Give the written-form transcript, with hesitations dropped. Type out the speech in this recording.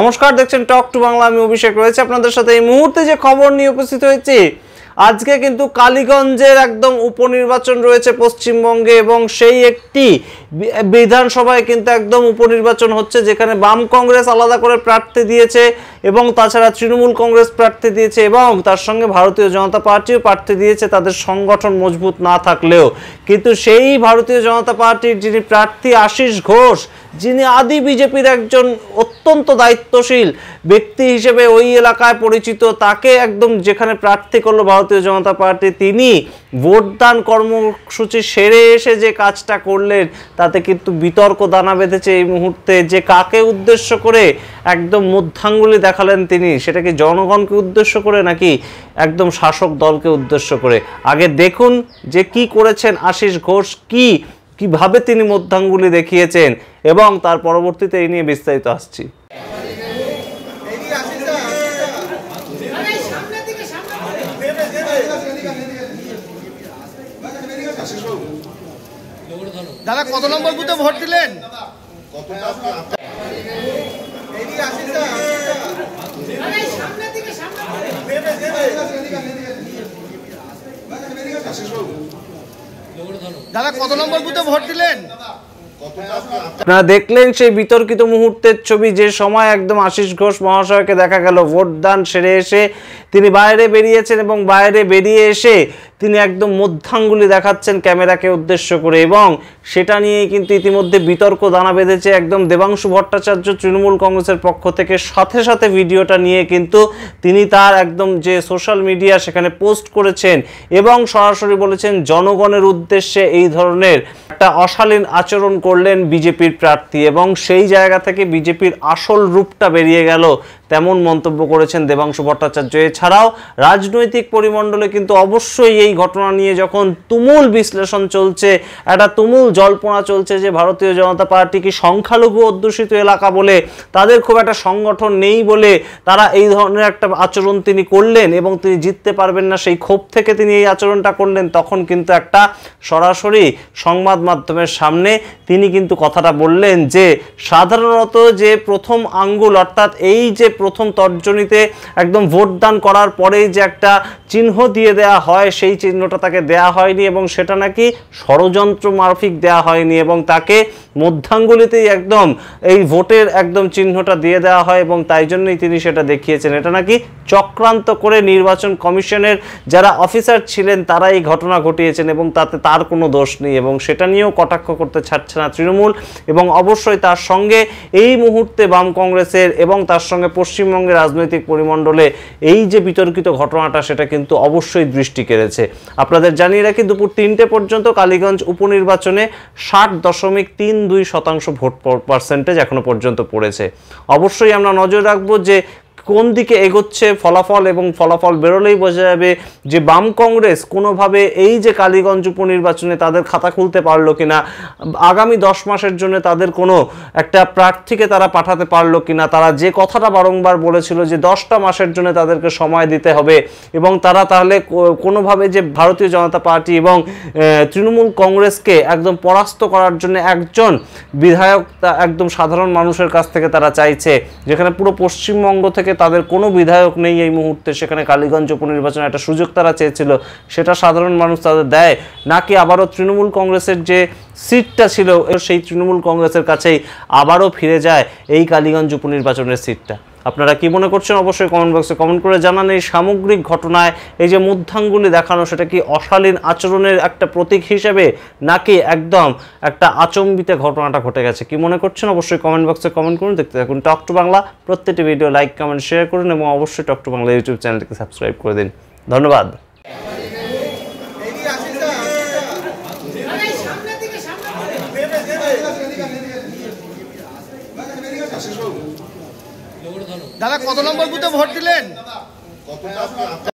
নমস্কার, দেখছেন talk to Bangla. আমি অভিষেক রয়েছে আপনাদের সাথে। এই মুহূর্তে যে খবর নিয়ে উপস্থিত হয়েছি, আজকে কিন্তু কালীগঞ্জের একদম উপনির্বাচন রয়েছে পশ্চিমবঙ্গে, এবং সেই একটি বিধানসভায় কিন্তু একদম উপনির্বাচন হচ্ছে, যেখানে বাম কংগ্রেস আলাদা করে প্রার্থী দিয়েছে এবং তাছাড়া তৃণমূল কংগ্রেস প্রার্থী দিয়েছে এবং তার সঙ্গে ভারতীয় জনতা পার্টিও প্রার্থী দিয়েছে, তাদের সংগঠন মজবুত না থাকলেও। কিন্তু সেই ভারতীয় জনতা পার্টির যিনি প্রার্থী আশিস ঘোষ, যিনি আদি বিজেপির একজন অত্যন্ত দায়িত্বশীল ব্যক্তি হিসেবে ওই এলাকায় পরিচিত, তাকে একদম যেখানে প্রার্থী করলো ভারতীয় জনতা পার্টি, তিনি ভোটদান কর্মসূচি সেরে এসে যে কাজটা করলেন, তাতে কিন্তু বিতর্ক দানা বেঁধেছে এই মুহূর্তে। যে কাকে উদ্দেশ্য করে একদম মধ্যাঙ্গুলি দেখালেন তিনি, সেটা কি জনগণকে উদ্দেশ্য করে নাকি একদম শাসক দলকে উদ্দেশ্য করে? আগে দেখুন যে কি করেছেন আশিস ঘোষ, কিভাবে তিনি মধ্যাঙ্গুলি দেখিয়েছেন, এবং তার পরবর্তীতে এই নিয়ে বিস্তারিত আসছি। দাদা কত নম্বর বুথে ভোট দিলেন? দাদা কত নম্বর বুথে ভোট দিলেন? আপনারা দেখলেন সেই বিতর্কিত মুহূর্তের ছবি, যে সময় একদম আশিস ঘোষ মহাশয়কে দেখা গেল ভোটদান সেরে এসে তিনি বাইরে বেরিয়েছেন, এবং বাইরে বেরিয়ে এসে তিনি একদম মধ্যাঙ্গুলি দেখাচ্ছেন ক্যামেরাকে উদ্দেশ্য করে, এবং সেটা নিয়েই কিন্তু ইতিমধ্যে বিতর্ক দানা বেঁধেছে। একদম দেবাংশু ভট্টাচার্য তৃণমূল কংগ্রেসের পক্ষ থেকে সাথে সাথে ভিডিওটা নিয়ে কিন্তু তিনি তার একদম যে সোশ্যাল মিডিয়া সেখানে পোস্ট করেছেন, এবং সরাসরি বলেছেন জনগণের উদ্দেশ্যে এই ধরনের একটা অশালীন আচরণ করলেন বিজেপির প্রার্থী, এবং সেই জায়গা থেকে বিজেপির আসল রূপটা বেরিয়ে গেল, তেমন মন্তব্য করেছেন দেবাংশু ভট্টাচার্য। এছাড়াও রাজনৈতিক পরিমণ্ডলে কিন্তু অবশ্যই এই ঘটনা নিয়ে যখন তুমুল বিশ্লেষণ চলছে, একটা তুমুল জল্পনা চলছে যে ভারতীয় জনতা পার্টি কি সংখ্যালঘু অধ্যুষিত এলাকা বলে, তাদের খুব একটা সংগঠন নেই বলে তারা এই ধরনের একটা আচরণ তিনি করলেন, এবং তিনি জিততে পারবেন না সেই ক্ষোভ থেকে তিনি এই আচরণটা করলেন। তখন কিন্তু একটা সরাসরি সংবাদ মাধ্যমের সামনে তিনি কিন্তু কথাটা বললেন যে সাধারণত যে প্রথম আঙ্গুল, অর্থাৎ এই যে প্রথম তর্জনীতে একদম ভোটদান করার পরেই যে একটা চিহ্ন দিয়ে দেয়া হয়, সেই চিহ্নটা তাকে দেয়া হয়নি, এবং সেটা নাকি ষড়যন্ত্র মাফিক দেয়া হয়নি, এবং তাকে মধ্যাঙ্গুলিতেই একদম এই ভোটের একদম চিহ্নটা দিয়ে দেওয়া হয়, এবং তাই জন্যই তিনি সেটা দেখিয়েছেন। এটা নাকি চক্রান্ত করে নির্বাচন কমিশনের যারা অফিসার ছিলেন তারা এই ঘটনা ঘটিয়েছেন, এবং তাতে তার কোনো দোষ নেই, এবং সেটা নিয়েও কটাক্ষ করতে ছাড়ছে না তৃণমূল। এবং অবশ্যই তার সঙ্গে এই মুহূর্তে বাম কংগ্রেসের এবং তার সঙ্গে পশ্চিমবঙ্গের রাজনৈতিক পরিমণ্ডলে এই যে বিতর্কিত ঘটনাটা, সেটা কিন্তু অবশ্যই দৃষ্টি কেড়েছে। আপনাদের জানিয়ে রাখি, দুপুর 3টে পর্যন্ত কালীগঞ্জ উপনির্বাচনে 60.32% ভোট পার্সেন্টেজ এখনো পর্যন্ত পড়েছে। অবশ্যই আমরা নজর রাখবো যে কোন দিকে এগোচ্ছে ফলাফল, এবং ফলাফল বেরোলেই বোঝা যাবে যে বাম কংগ্রেস কোনোভাবে এই যে কালীগঞ্জ উপনির্বাচনে তাদের খাতা খুলতে পারলো কিনা, আগামী 10 মাসের জন্য তাদের কোনো একটা প্রার্থীকে তারা পাঠাতে পারলো কিনা। তারা যে কথাটা বারংবার বলেছিল যে 10টা মাসের জন্য তাদেরকে সময় দিতে হবে, এবং তারা তাহলে কোনোভাবে যে ভারতীয় জনতা পার্টি এবং তৃণমূল কংগ্রেসকে একদম পরাস্ত করার জন্য একজন বিধায়ক একদম সাধারণ মানুষের কাছ থেকে তারা চাইছে, যেখানে পুরো পশ্চিমবঙ্গ থেকে তাদের কোনো বিধায়ক নেই এই মুহূর্তে। সেখানে কালীগঞ্জ উপনির্বাচনে একটা সুযোগ তারা চেয়েছিল, সেটা সাধারণ মানুষ তাদের দেয় নাকি আবারও তৃণমূল কংগ্রেসের যে সিটটা ছিল সেই তৃণমূল কংগ্রেসের কাছেই আবারও ফিরে যায় এই কালীগঞ্জ উপনির্বাচনের সিটটা? আপনারা কি মনে করছেন অবশ্যই কমেন্ট বক্সে কমেন্ট করে জানান। এই সামগ্রিক ঘটনায় এই যে মধ্যাঙ্গুলি দেখানো, সেটা কি অশালীন আচরণের একটা প্রতীক হিসেবে, নাকি একদম একটা আচম্বিত ঘটনাটা ঘটে গেছে? কি মনে করছেন অবশ্যই কমেন্ট বক্সে কমেন্ট করুন। দেখতে থাকুন টক টু বাংলা। প্রত্যেকটি ভিডিও লাইক, কমেন্ট, শেয়ার করুন, এবং অবশ্যই টক টু বাংলা ইউটিউব চ্যানেলটিকে সাবস্ক্রাইব করে দিন। ধন্যবাদ। দাদা কত নম্বর বুথে ভোট দিলেন?